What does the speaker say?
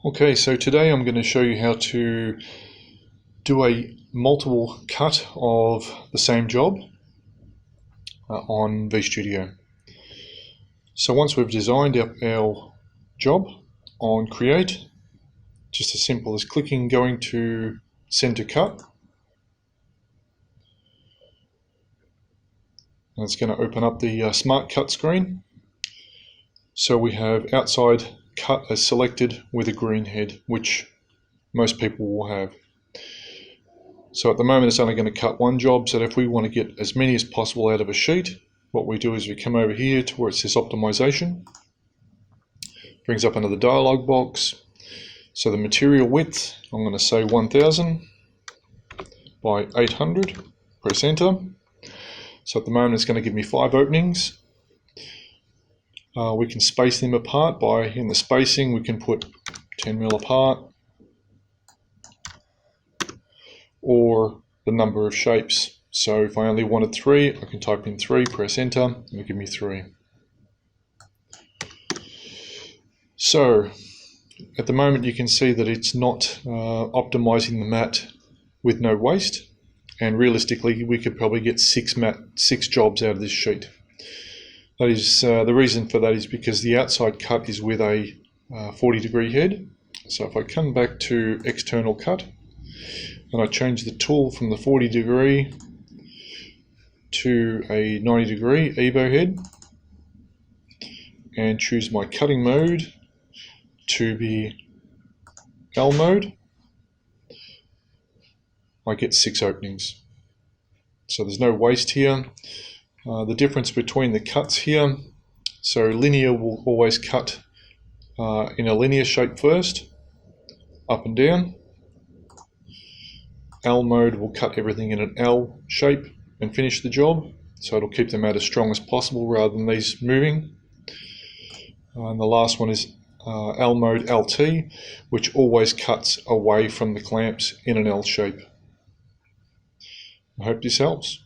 Okay, so today I'm going to show you how to do a multiple cut of the same job on VStudio. So once we've designed our job on Create, just as simple as clicking, going to Send to Cut, and it's going to open up the Smart Cut screen. So we have outside cut as selected with a green head, which most people will have. So at the moment it's only going to cut one job, so if we want to get as many as possible out of a sheet, what we do is we come over here to where it says optimization, brings up another dialog box. So the material width, I'm going to say 1000 by 800, press enter. So at the moment it's going to give me 5 openings. We can space them apart by, in the spacing, we can put 10 mil apart, or the number of shapes. So if I only wanted 3, I can type in 3, press enter, and it'll give me 3. So at the moment you can see that it's not optimizing the mat with no waste, and realistically we could probably get 6 jobs out of this sheet. That is, the reason for that is because the outside cut is with a 40-degree head. So if I come back to external cut and I change the tool from the 40-degree to a 90-degree EBO head and choose my cutting mode to be L mode, I get 6 openings. So there's no waste here. The difference between the cuts here, so linear will always cut in a linear shape first, up and down. L mode will cut everything in an L shape and finish the job, so it'll keep them out as strong as possible rather than these moving. And the last one is L mode LT, which always cuts away from the clamps in an L shape. I hope this helps.